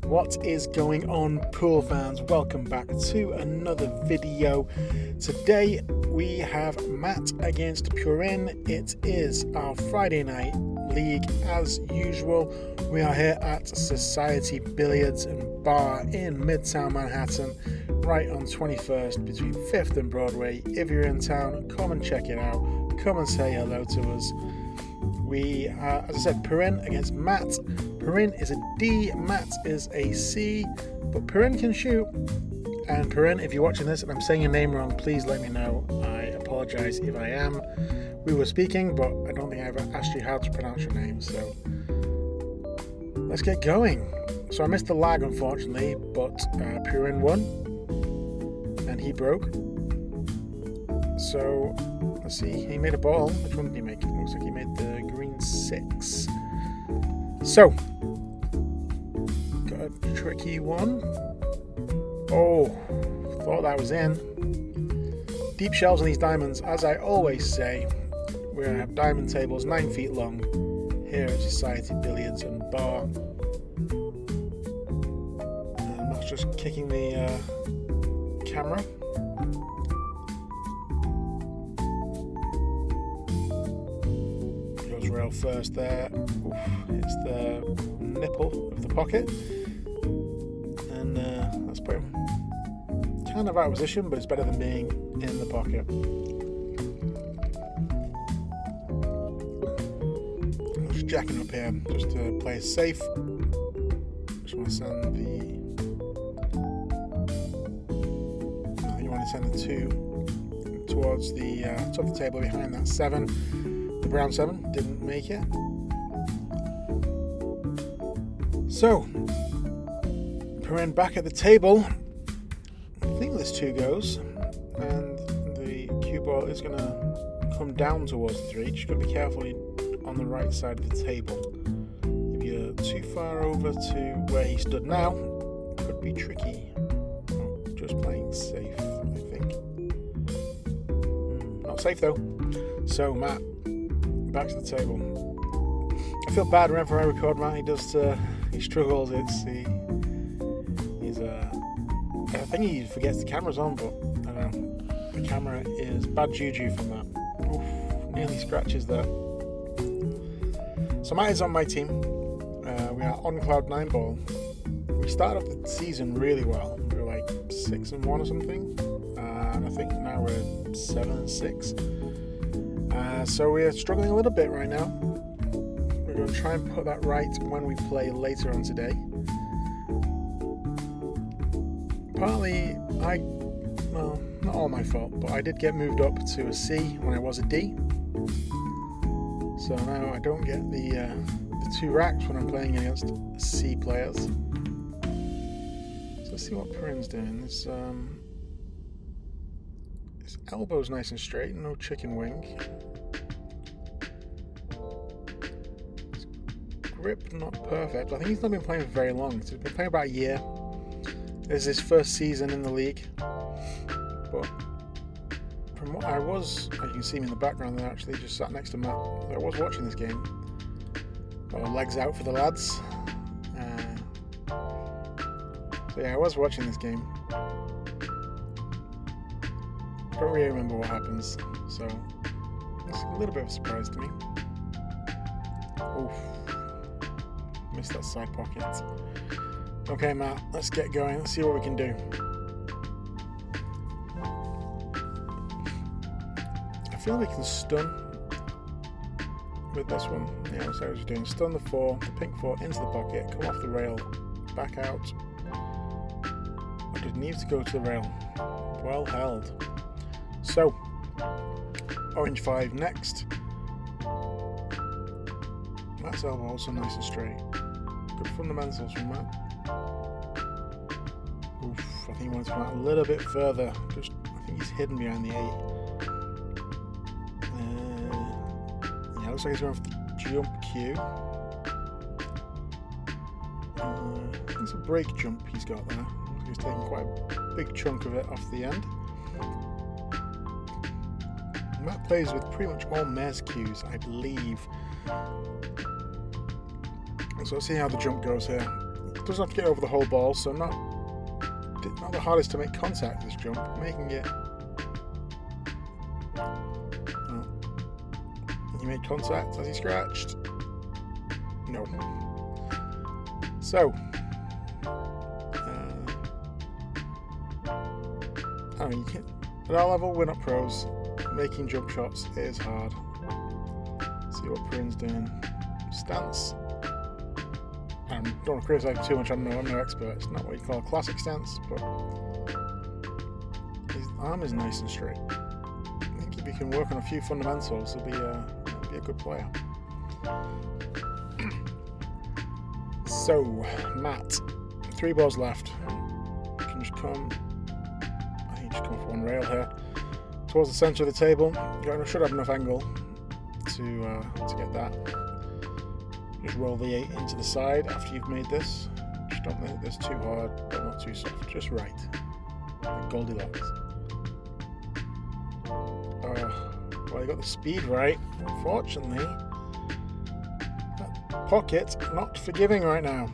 What is going on, pool fans? Welcome back to another video. Today we have Matt against Purin. It is our Friday night league as usual. We are here at Society Billiards and Bar in Midtown Manhattan, right on 21st between 5th and Broadway. If you're in town, come and check it out. Come and say hello to us. We are, as I said, Purin against Matt. Purin is a D, Matt is a C, but Purin can shoot. And Purin, if you're watching this and I'm saying your name wrong, please let me know. I apologise if I am. We were speaking, but I don't think I ever asked you how to pronounce your name, so let's get going. So I missed the lag, unfortunately, but Purin won, and he broke. So let's see, he made a ball. Which one did he make? It looks like he made the green 6. So, got a tricky one. Oh, thought that was in. Deep shells on these diamonds, as I always say. We're going to have diamond tables 9 feet long here at Society Billiards and Bar. And that's just kicking the camera. Rail first there. Oof, hits the nipple of the pocket, and that's put him kind of out of position, but it's better than being in the pocket. I'm just jacking up here just to play it safe. Just want to send I think you want to send the 2 towards the top of the table behind that 7. The brown 7 didn't make it. So, Purin back at the table. I think this 2 goes, and the cue ball is going to come down towards the 3. Just got to be careful on the right side of the table. If you're too far over to where he stood now, it could be tricky. Oh, just playing safe, I think. Not safe though. So, Matt, back to the table. I feel bad whenever I record Matt. He struggles. I think he forgets the camera's on, but I don't know. The camera is bad juju from that. Oof, nearly scratches there. So Matt is on my team. We are on cloud 9 ball. We started off the season really well. We were like 6-1 or something, and I think now we're 7-6. So we're struggling a little bit right now. We're going to try and put that right when we play later on today. Partly, well, not all my fault, but I did get moved up to a C when I was a D. So now I don't get the 2 racks when I'm playing against C players. So let's see what Purin's doing. His elbow's nice and straight, no chicken wing. Grip not perfect. I think he's not been playing for very long. He's been playing about a year. This is his first season in the league. But from what I was, you can see me in the background there, actually just sat next to Matt. I was watching this game. Got our legs out for the lads. So yeah, I was watching this game. Don't really remember what happens, so it's a little bit of a surprise to me. Oof. Missed that side pocket. Okay, Matt, let's get going. Let's see what we can do. I feel we can stun with this one. Yeah, that's what I was doing. Stun the 4, the pink 4 into the pocket, come off the rail, back out. I did need to go to the rail. Well held. So, orange 5 next. Matt's elbow also nice and straight. Good fundamentals from Matt. Oof, I think he wants to come out a little bit further. I think he's hidden behind the 8. Yeah, looks like he's going for the jump cue. I think it's a break jump he's got there. He's taking quite a big chunk of it off the end. Matt plays with pretty much all Mares cues, I believe. So let's see how the jump goes here. Doesn't have to get over the whole ball, so not the hardest to make contact with this jump. Making it. He made contact. Has he scratched? No. So. You can, at our level, we're not pros. Making jump shots is hard. See what Purin's doing. Stance. I don't want to criticise him too much. I'm no expert. It's not what you call a classic stance, but his arm is nice and straight. I think if he can work on a few fundamentals, he'll be a good player. So, Matt, 3 balls left. You can just come. I think just come off one rail here towards the centre of the table. You should have enough angle to get that. Just roll the 8 into the side after you've made this. Just don't make this too hard, but not too soft. Just right. Like Goldilocks. Well, you got the speed right. Unfortunately, that pocket not forgiving right now.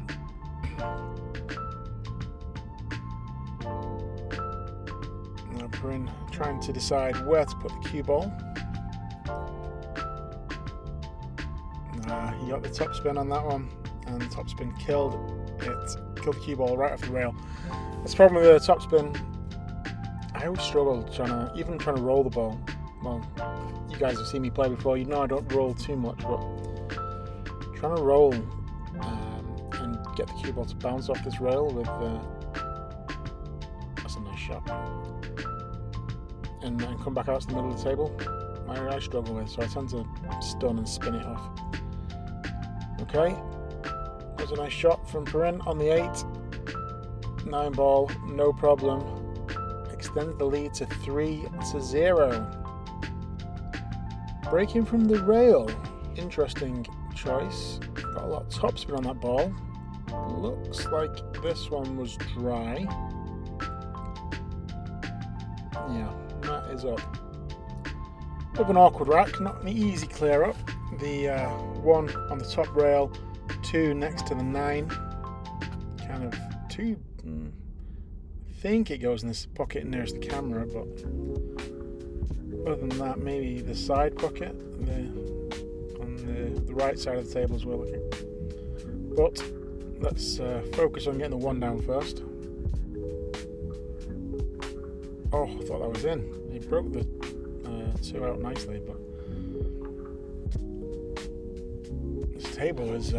Now Purin trying to decide where to put the cue ball. He got the top-spin on that one, and the top-spin killed the cue ball right off the rail. That's the problem with the top-spin. I always struggle trying to roll the ball. Well, you guys have seen me play before, you know I don't roll too much, but trying to roll and get the cue ball to bounce off this rail with that's a nice shot, and come back out to the middle of the table. I struggle with, so I tend to stun and spin it off. Okay, that was a nice shot from Purin on the 8. 9 ball, no problem. Extends the lead to 3-0. Breaking from the rail, interesting choice. Got a lot of topspin on that ball. Looks like this one was dry. Yeah, that is up. Bit of an awkward rack, not an easy clear up. The 1 on the top rail, 2 next to the 9. Kind of 2. I think it goes in this pocket nearest the camera, but other than that, maybe the side pocket on the right side of the table as we're looking. But let's focus on getting the 1 down first. Oh, I thought that was in. He broke the 2 out nicely, but this table is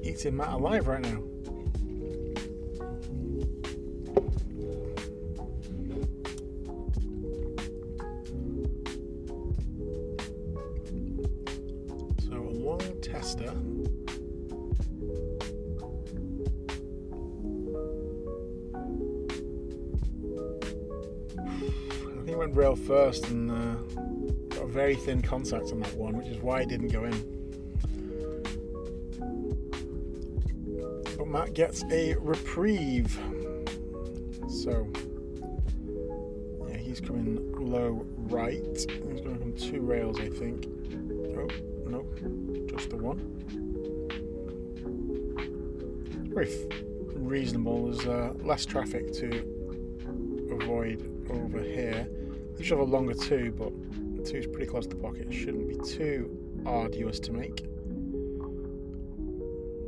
eating Matt alive right now. So a long tester. I think it went rail first and got a very thin contact on that one, which is why it didn't go in. But Matt gets a reprieve. So, yeah, he's coming low right. He's going to come 2 rails, I think. Oh, no, just the 1. Very reasonable. There's less traffic to avoid over here. You should have a longer 2, but 2 is pretty close to the pocket. It shouldn't be too arduous to make.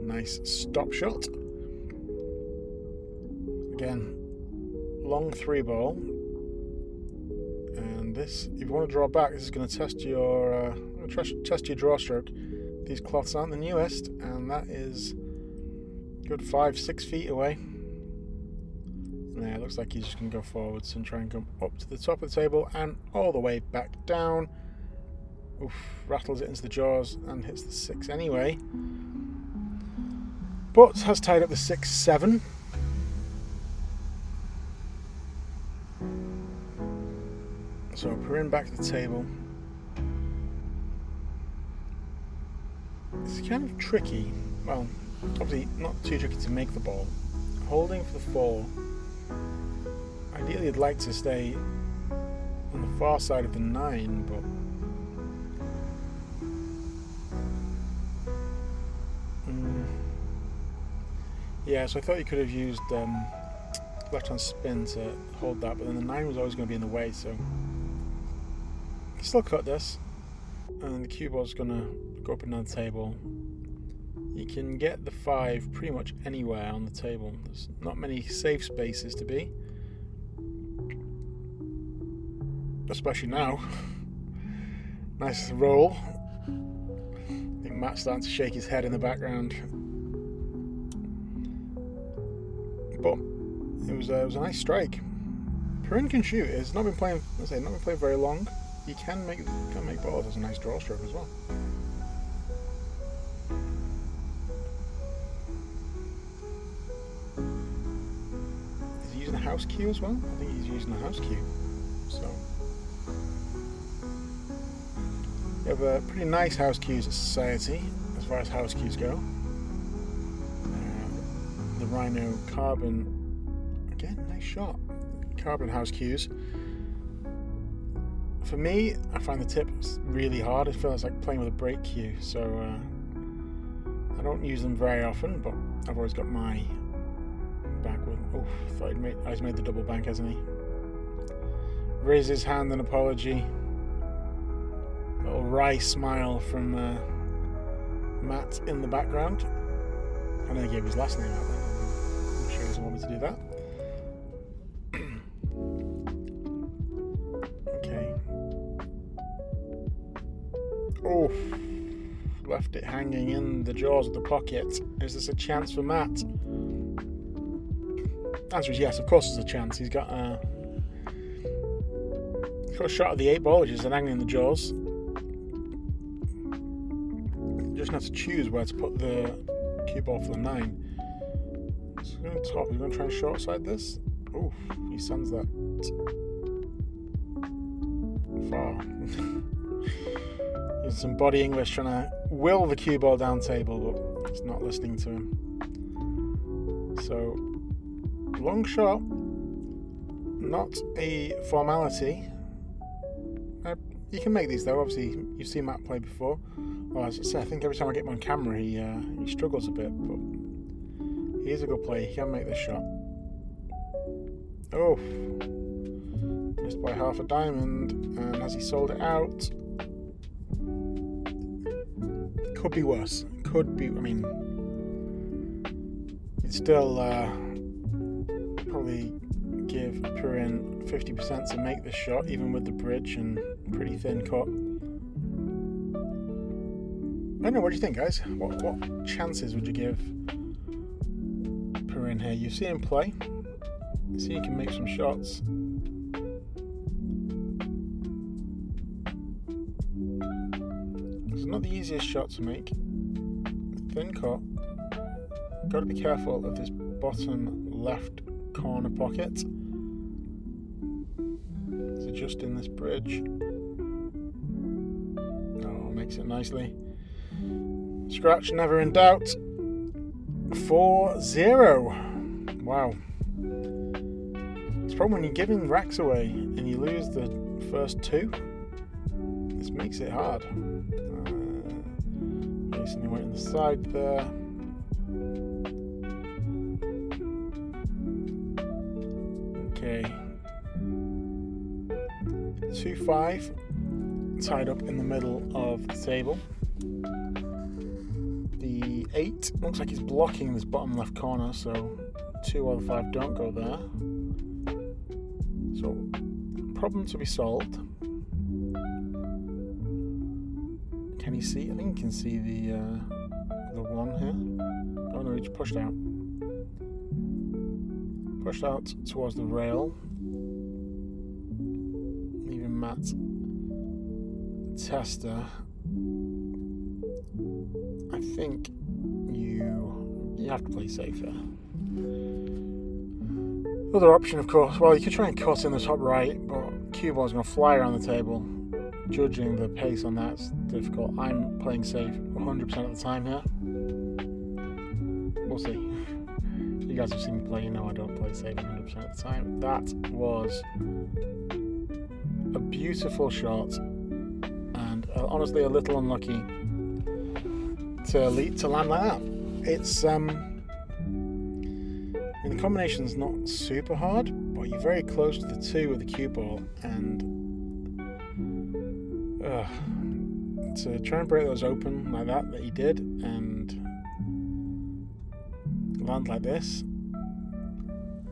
Nice stop shot. Again, long 3 ball. And this, if you want to draw back, this is going to test your draw stroke. These cloths aren't the newest, and that is good 5-6 feet away. Yeah, it looks like he's just going to go forwards and try and come up to the top of the table and all the way back down. Oof, rattles it into the jaws and hits the 6 anyway. But has tied up the 6-7. So Purin back to the table. It's kind of tricky. Well, obviously not too tricky to make the ball. Holding for the 4. Ideally, I'd like to stay on the far side of the 9, but Yeah, so I thought you could have used left-hand spin to hold that, but then the 9 was always going to be in the way, so you can still cut this, and the cue ball's going to go up and down the table. You can get the 5 pretty much anywhere on the table. There's not many safe spaces to be, especially now. Nice roll. I think Matt's starting to shake his head in the background. But it was a nice strike. Purin can shoot. It's not been playing. Not been playing very long. He can make balls. That's a nice draw stroke as well. Is he using a house cue as well? I think he's using a house cue. So we have a pretty nice house cues at Society as far as house cues go. The Rhino carbon, again, nice shot. Carbon house cues. For me, I find the tip really hard. I feel it's like playing with a brake cue, so I don't use them very often, but I've always got my back with. Oh, thought he's made the double bank, hasn't he? Raise his hand in apology. Little wry smile from Matt in the background. I know he gave his last name out there. I'm sure he doesn't want me to do that. Okay. Oh, left it hanging in the jaws of the pocket. Is this a chance for Matt? Answer is yes, of course there's a chance. He's got a shot at the 8 ball, which is hanging in the jaws. Just have to choose where to put the cue ball for the 9. So he's going to top. He's going to try and short side this. Oh, he sends that far. Using some body English, trying to will the cue ball down table, but it's not listening to him. So, long shot, not a formality. You can make these though. Obviously, you've seen Matt play before. Well, as I say, I think every time I get him on camera, he struggles a bit, but he is a good player. He can make this shot. Oh, missed by half a diamond, and has he sold it out? Could be worse. Could be. I mean, you'd still probably give Purin 50% to make this shot, even with the bridge and pretty thin cut. I don't know, what do you think, guys? What chances would you give Purin here? You've seen him play. You see he can make some shots. It's not the easiest shot to make. Thin cut. Got to be careful of this bottom left corner pocket. It's adjusting this bridge. Oh, makes it nicely. Scratch, never in doubt. 4-0. Wow. It's a problem when you're giving racks away and you lose the first 2. This makes it hard. Recently went in the side there. Okay. 2-5. Tied up in the middle of the table. The 8 looks like he's blocking this bottom left corner, so 2 out of 5 don't go there. So, problem to be solved. Can he see? I think he can see the 1 here. Oh no, he's pushed out. Pushed out towards the rail. Leaving Matt tester. I think you have to play safe there. Other option, of course, well, you could try and cut in the top right, but cue ball's going to fly around the table. Judging the pace on that's difficult. I'm playing safe 100% of the time here. We'll see. You guys have seen me play, you know I don't play safe 100% of the time. That was a beautiful shot, and honestly a little unlucky to land like that. It's the combination's not super hard, but you're very close to the 2 with the cue ball, and to try and break those open like that he did, and land like this,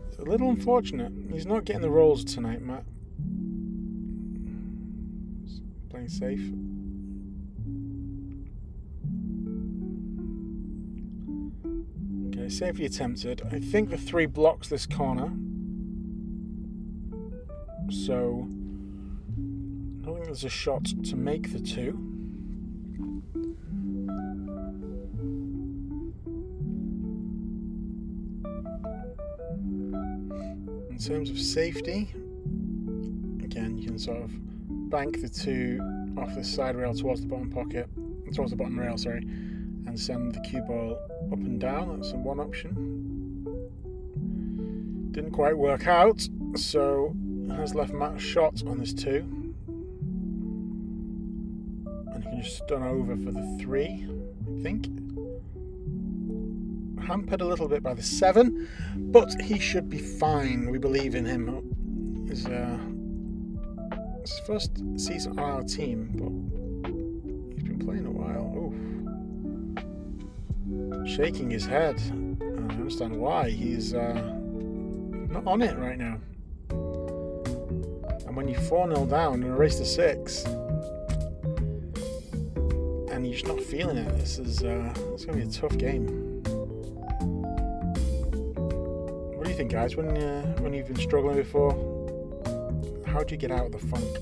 it's a little unfortunate. He's not getting the rolls tonight, Matt. He's playing safe. Okay, safely attempted. I think the 3 blocks this corner, so I don't think there's a shot to make the 2. In terms of safety, again, you can sort of bank the 2 off the side rail towards the bottom rail, and send the cue ball up and down. That's one option. Didn't quite work out, so has left Matt a shot on this 2. And you can just stun over for the 3, I think. Hampered a little bit by the 7, but he should be fine. We believe in him. It's his first season on our team, but he's been playing a while. Ooh. Shaking his head. I understand why. He's not on it right now. And when you're 4-0 down in a race to 6, and you're just not feeling it, it's going to be a tough game. What do you think, guys? When you've been struggling before, how do you get out of the funk?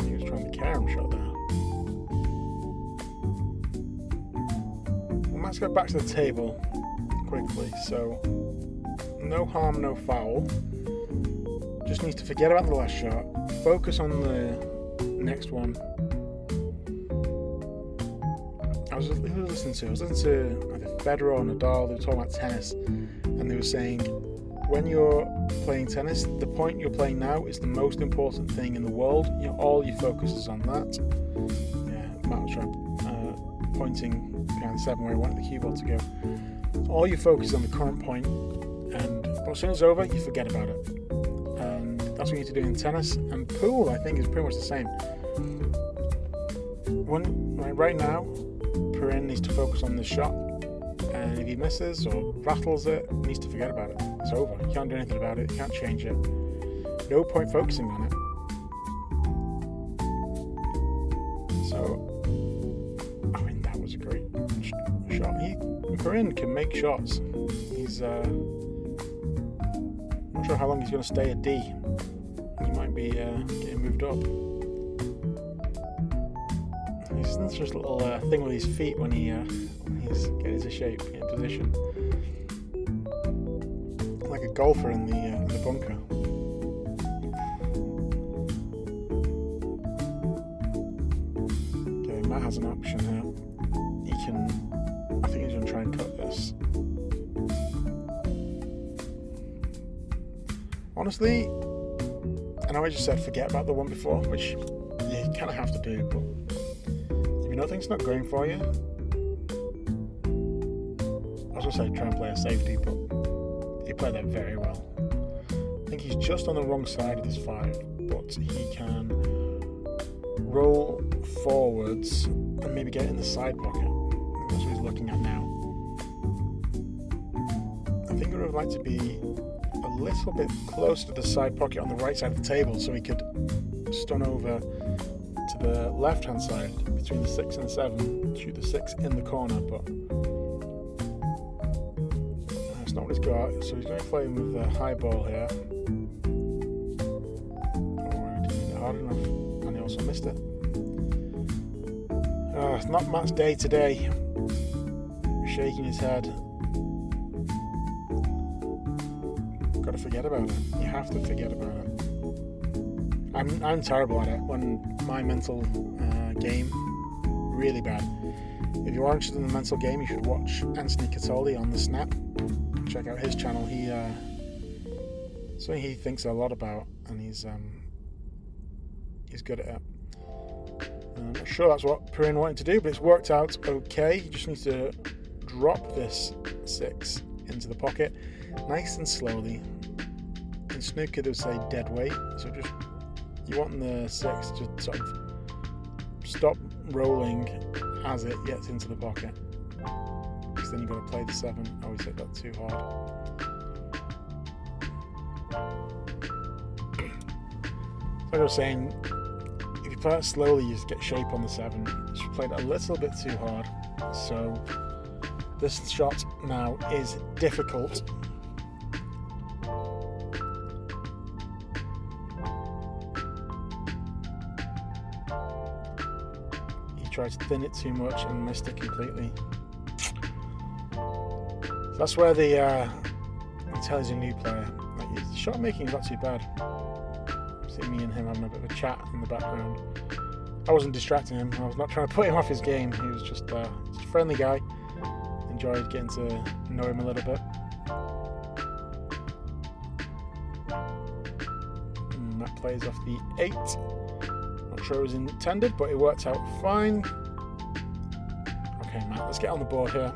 He was trying the carom shot there. Well, let's go back to the table quickly. So, no harm, no foul. Just needs to forget about the last shot. Focus on the next one. I was listening to either Federer or Nadal. They were talking about tennis, and they were saying, when you're playing tennis, the point you're playing now is the most important thing in the world. All your focus is on that. Yeah, Matt was pointing behind the 7 where he wanted the cue ball to go. All your focus is on the current point, and as soon as it's over, you forget about it. And that's what you need to do in tennis. And pool, I think, is pretty much the same. Right now, Purin needs to focus on this shot, and if he misses or rattles it, he needs to forget about it. It's over. You can't do anything about it. You can't change it. No point focusing on it. So, I mean, that was a great shot. Purin can make shots. He's not sure how long he's going to stay at D. He might be getting moved up. He's just a little thing with his feet when he's getting into shape, in position, like a golfer in the bunker. Okay, Matt has an option here. I think he's going to try and cut this. Honestly, I know I just said forget about the one before, which you kind of have to do, but if you know things not going for you, I was going to say try and play a safety, but he played that very well. I think he's just on the wrong side of this 5, but he can roll forwards and maybe get in the side pocket. That's what he's looking at now. I think I would like to be a little bit close to the side pocket on the right side of the table so he could stun over to the left hand side between the 6 and the 7, shoot the 6 in the corner, but that's not what he's got. So he's going to play with the high ball here. Oh, he didn't hit it hard enough, and he also missed it. It's not Matt's day today. Shaking his head. Got to forget about it. You have to forget about it. I'm terrible at it. When my mental game, really bad. If you are interested in the mental game, you should watch Anthony Catoli on the Snap. Check out his channel. Something he thinks a lot about, and he's good at it. I'm not sure that's what Purin wanted to do, but it's worked out okay. He just needs to drop this 6 into the pocket nice and slowly. In snooker they would say dead weight, so just you want the 6 to sort of stop rolling as it gets into the pocket, because then you've got to play the 7. I always hit that too hard. Like I was saying, if you play it slowly, you just get shape on the 7. You played it a little bit too hard, so this shot now is difficult. He tried to thin it too much and missed it completely. So that's where the you tell he's a new player. Like, his shot making is not too bad. See me and him having a bit of a chat in the background. I wasn't distracting him. I was not trying to put him off his game. He was just a friendly guy. Enjoyed getting to know him a little bit. And that plays off the 8. Not sure it was intended, but it worked out fine. Okay, Matt, let's get on the board here.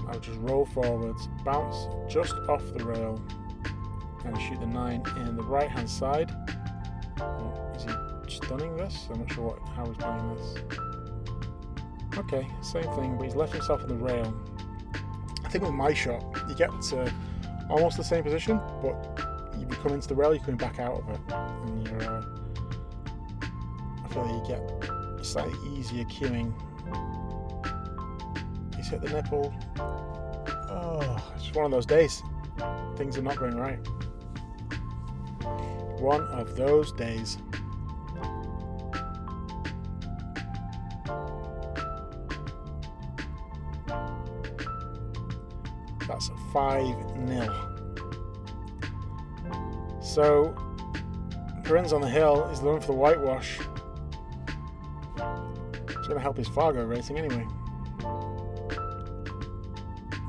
I'll just roll forwards, bounce just off the rail, and shoot the 9 in the right hand side. Oh, is he stunning this? I'm not sure how he's playing this. Okay, same thing, but he's left himself on the rail. I think with my shot, you get to almost the same position, but you come into the rail, you're coming back out of it, and you're. I feel like you get slightly easier cueing. He's hit the nipple. Oh, it's just one of those days. Things are not going right. One of those days. That's 5-0. So Purin's on the hill. He's looking for the whitewash. It's going to help his Fargo racing anyway.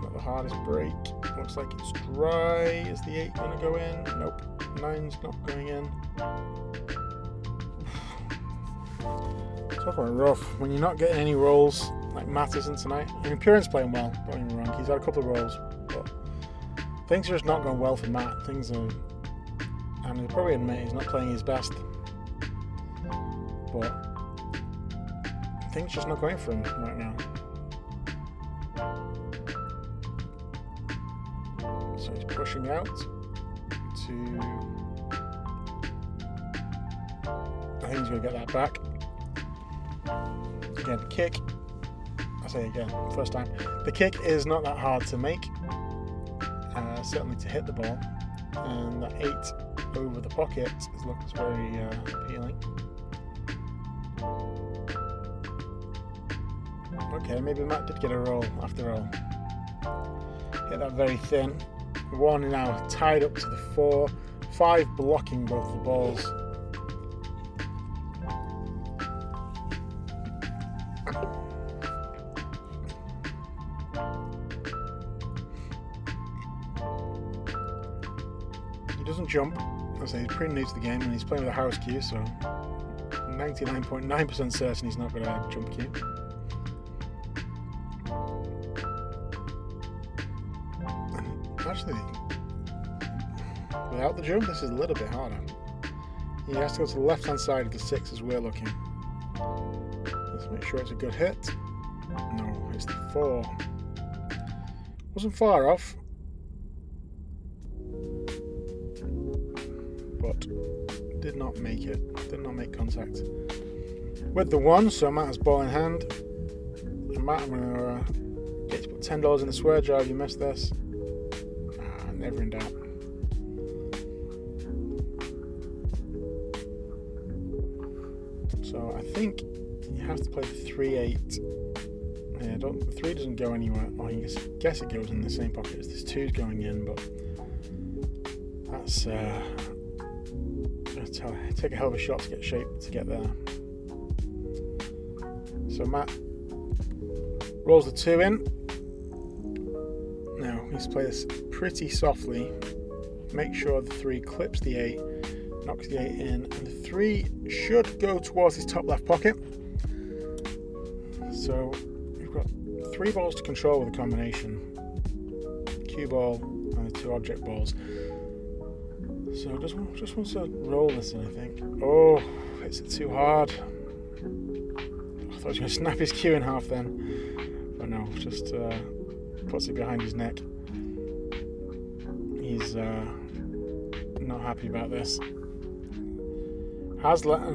Not the hardest break. Looks like it's dry. Is the 8 going to go in? Nope. 9's not going in. Talking about rough. When you're not getting any rolls, like Matt isn't tonight. I mean, Purin's playing well, don't get me wrong. He's had a couple of rolls, but things are just not going well for Matt. Things are, and he'll probably admit he's not playing his best, but things are just not going for him right now. So he's pushing out to. I think he's going to get that back. Again, kick. I say again, first time. The kick is not that hard to make, certainly to hit the ball, and that 8 over the pocket looks very appealing. Okay, maybe Matt did get a roll after all. Hit that very thin. 1 now tied up to the 4, 5 blocking both the balls. He doesn't jump. I say he's pretty new to the game, and he's playing with a house cue, so 99.9% certain he's not going to jump cue. Actually, without the jump, this is a little bit harder. He has to go to the left hand side of the 6 as we're looking. Let's make sure it's a good hit. No, it's the 4. Wasn't far off, but did not make it. Did not make contact with the 1. So Matt has ball in hand. And Matt, I'm going to get you to put $10 in the swear jar if you missed this. Never in doubt. So I think you have to play the 3-8. Yeah, the 3 doesn't go anywhere. Oh, I guess it goes in the same pocket as this 2's going in, but that's take a hell of a shot to get shape to get there. So Matt rolls the 2 in. Now he's play this pretty softly. Make sure the 3 clips the 8, knocks the 8 in, and the 3 should go towards his top left pocket. So we've got 3 balls to control with a combination. Cue ball and the 2 object balls. So just wants to roll this in, I think. Oh, hits it too hard. I thought he was going to snap his cue in half then. But no, just puts it behind his neck. He's not happy about this. He's left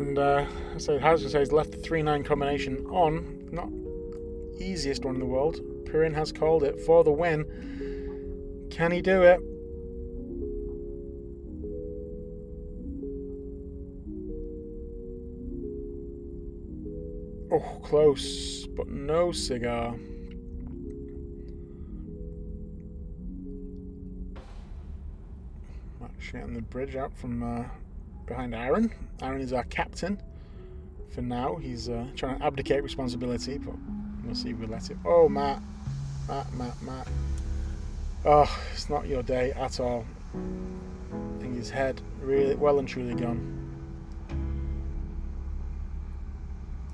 the 3-9 combination on. Not easiest one in the world. Purin has called it for the win. Can he do it? Oh, close, but no cigar. Getting the bridge out from behind Aaron. Aaron is our captain for now. He's trying to abdicate responsibility, but we'll see if we let him. Oh, Matt. Oh, it's not your day at all. I think his head really well and truly gone.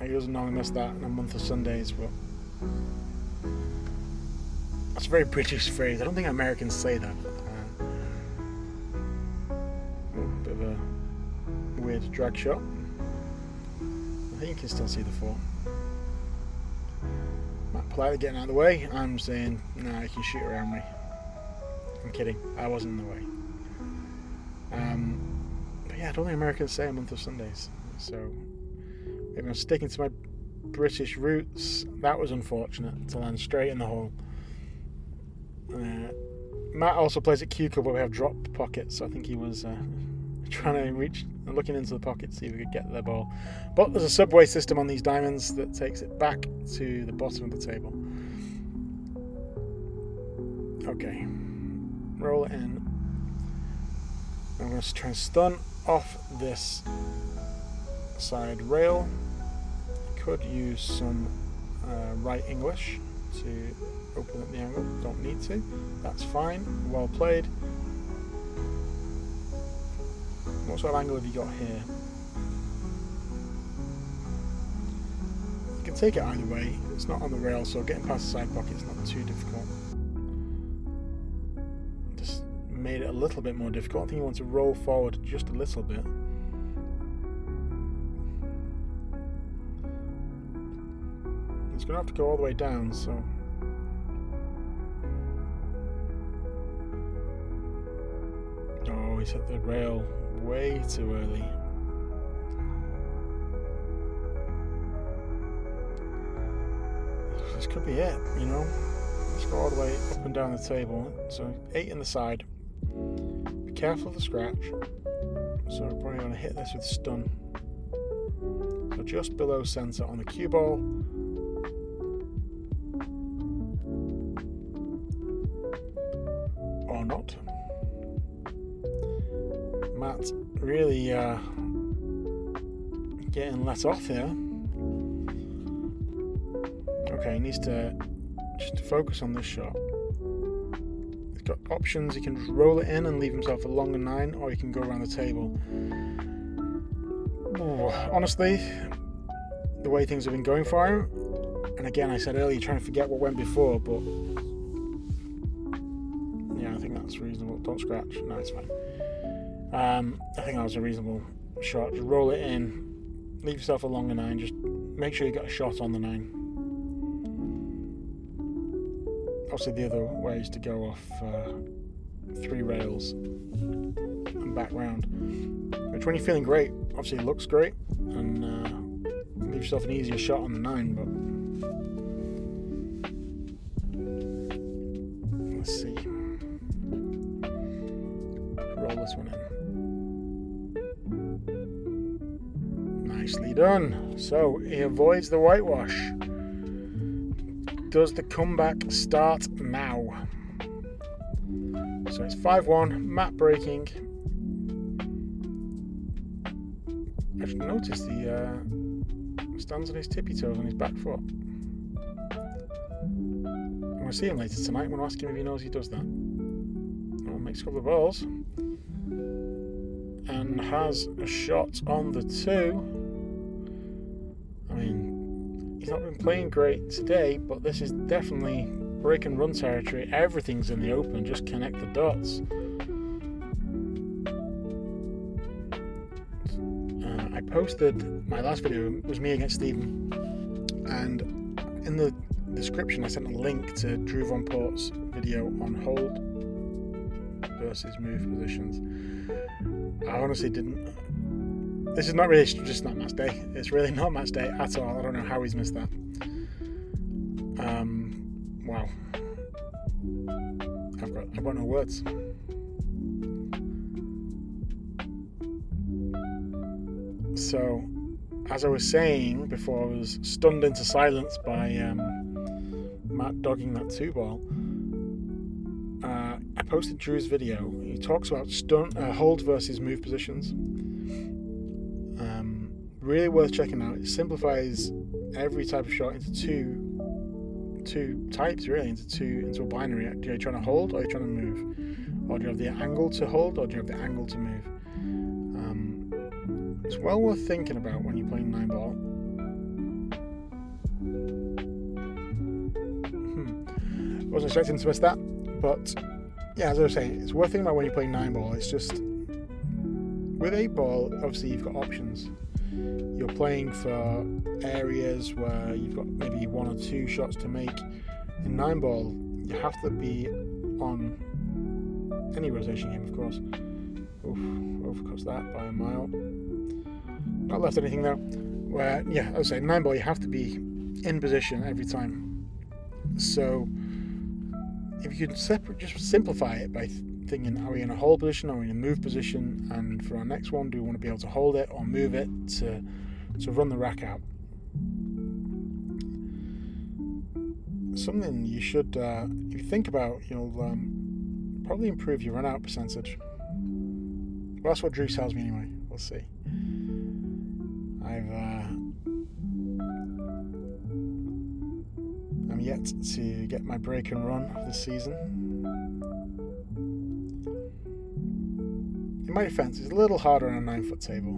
He doesn't normally miss that in a month of Sundays, but that's a very British phrase. I don't think Americans say that. Bit of a weird drag shot. I think you can still see the 4. Matt politely getting out of the way. I'm saying, nah, you can shoot around me. I'm kidding. I wasn't in the way. But yeah, I don't think Americans say a month of Sundays. So maybe I'm sticking to my British roots. That was unfortunate to land straight in the hole. Matt also plays at Q Club where we have drop pockets, so I think he was trying to reach and looking into the pocket to see if we could get the ball. But there's a subway system on these diamonds that takes it back to the bottom of the table. Okay, roll it in. I'm going to try and stun off this side rail. Could use some right English to open up the angle. Don't need to. That's fine. Well played. What sort of angle have you got here? You can take it either way. It's not on the rail, so getting past the side pocket is not too difficult. Just made it a little bit more difficult. I think you want to roll forward just a little bit. It's going to have to go all the way down, so... Oh, he's hit the rail way too early. This could be it, you know. Let's go all the way up and down the table. So 8 in the side. Be careful of the scratch. So we're probably going to hit this with stun. So just below centre on the cue ball. Or not. Matt really getting let off here. Okay, he needs to just focus on this shot. He's got options. He can just roll it in and leave himself a longer 9, or he can go around the table. Ooh, honestly, the way things have been going for him, and again, I said earlier, trying to forget what went before, but yeah, I think that's reasonable. Don't scratch. No, it's fine. I think that was a reasonable shot. Just roll it in, leave yourself a longer 9, just make sure you got a shot on the 9. Obviously the other way is to go off 3 rails and back round, which when you're feeling great, obviously it looks great, and leave yourself an easier shot on the 9, but let's see. Roll this one in. Nicely done. So he avoids the whitewash. Does the comeback start now? So it's 5-1. Matt breaking. I should notice the stands on his tippy toes on his back foot. I'm going to see him later tonight. I'm going to ask him if he knows he does that. Oh, makes a couple of balls. And has a shot on the 2. I mean, he's not been playing great today, but this is definitely break and run territory. Everything's in the open, just connect the dots. I posted my last video, it was me against Stephen, and in the description I sent a link to Drew Von Port's video on hold versus move positions. I honestly didn't. This is not really just not match day. It's really not match day at all. I don't know how he's missed that. Wow. I've got no words. So, as I was saying before, I was stunned into silence by Matt dogging that 2-ball. I posted Drew's video. He talks about hold versus move positions. Really worth checking out. It simplifies every type of shot into two types, really, into a binary. Are you trying to hold, or are you trying to move? Or do you have the angle to hold, or do you have the angle to move? It's well worth thinking about when you're playing 9-ball. I wasn't expecting to miss that, but yeah, as I was saying, it's worth thinking about when you're playing 9-ball. It's just, with 8-ball, obviously you've got options. You're playing for areas where you've got maybe 1 or 2 shots to make. In 9-ball, you have to be on any rotation game, of course. Oof, overcuts that by a mile. Not left anything there. Where, yeah, I would say 9-ball, you have to be in position every time. So, if you can just simplify it by thinking, are we in a hold position, are we in a move position, and for our next one, do we want to be able to hold it or move it to run the rack out? Something you should, if you think about, you'll probably improve your run out percentage. Well, that's what Drew tells me anyway. We'll see. I'm yet to get my break and run of this season. In my defense, it's a little harder on a 9-foot table.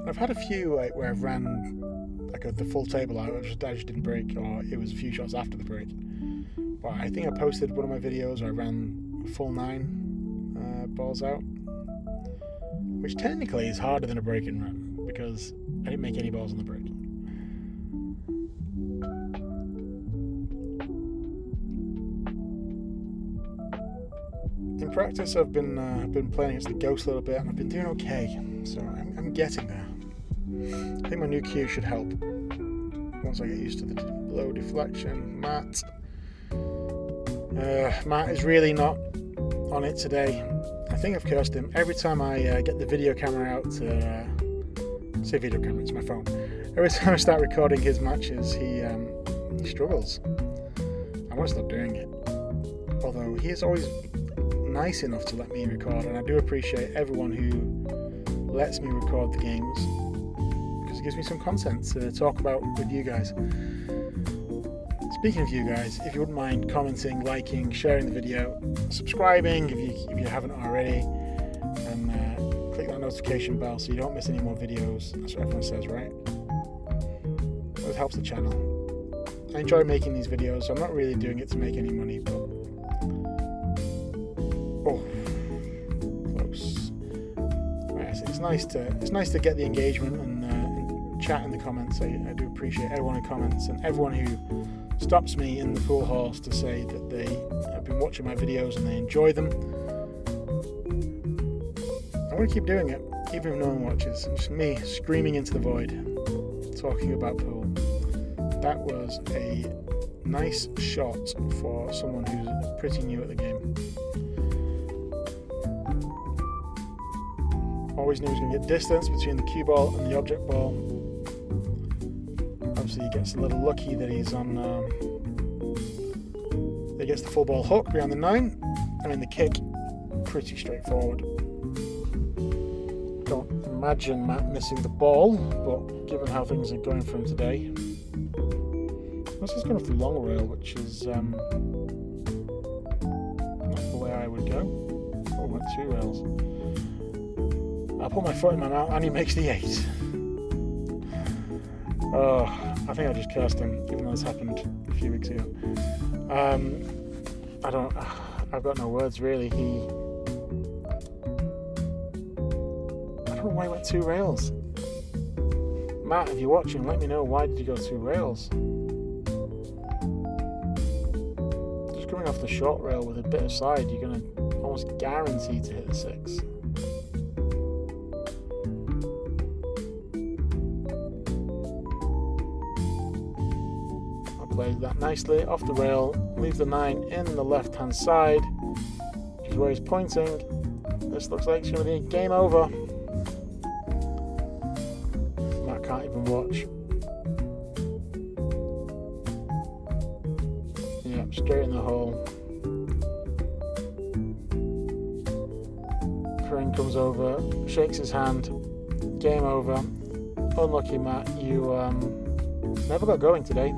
I've had a few where I've ran the full table out, I just didn't break, or it was a few shots after the break. But I think I posted one of my videos where I ran full 9 balls out, which technically is harder than a break and run because I didn't make any balls on the break. In practice, I've been playing against the Ghost a little bit, and I've been doing okay. So I'm getting there. I think my new cue should help once I get used to the low deflection. Matt is really not on it today. I think I've cursed him every time I get the video camera out to say video camera. It's my phone. Every time I start recording his matches, he struggles. I want to stop doing it. Although he is always nice enough to let me record, and I do appreciate everyone who lets me record the games because it gives me some content to talk about with you guys. Speaking of you guys, if you wouldn't mind commenting, liking, sharing the video, subscribing if you haven't already, and click that notification bell so you don't miss any more videos. That's what everyone says, right? It helps the channel. I enjoy making these videos, so I'm not really doing it to make any money, but close. Right, so it's nice to get the engagement and chat in the comments. I do appreciate everyone who comments and everyone who stops me in the pool halls to say that they have been watching my videos and they enjoy them. I want to keep doing it, even if no one watches. It's just me screaming into the void, talking about pool. That was a nice shot for someone who's pretty new at the game. Always knew he was going to get distance between the cue ball and the object ball. Obviously, he gets a little lucky that he's on. He gets the full ball hook beyond the 9. I mean, the kick, pretty straightforward. Don't imagine Matt missing the ball, but given how things are going for him today, this is going off the long rail, which is not the way I would go. Oh, went 2 rails. I put my foot in my mouth and he makes the 8. Oh, I think I just cursed him, even though this happened a few weeks ago. I've got no words really. I don't know why he went 2 rails. Matt, if you're watching, let me know, why did you go 2 rails? Just coming off the short rail with a bit of side, you're going to almost guarantee to hit the 6. Plays that nicely off the rail, leaves the 9 in the left hand side, which is where he's pointing. This looks like it's going to be a game over. Matt can't even watch. Yep, straight in the hole. Purin comes over, shakes his hand. Game over. Unlucky, Matt. You never got going today.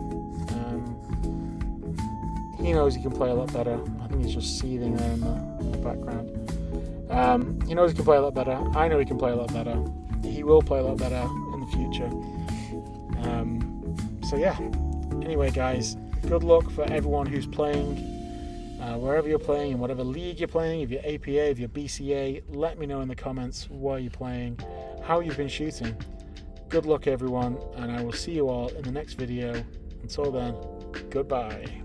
He knows he can play a lot better. I think he's just seething there in the background. He knows he can play a lot better. I know he can play a lot better. He will play a lot better in the future. So yeah. Anyway, guys, good luck for everyone who's playing. Wherever you're playing, in whatever league you're playing, if you're APA, if you're BCA, let me know in the comments where you're playing, how you've been shooting. Good luck, everyone, and I will see you all in the next video. Until then, goodbye.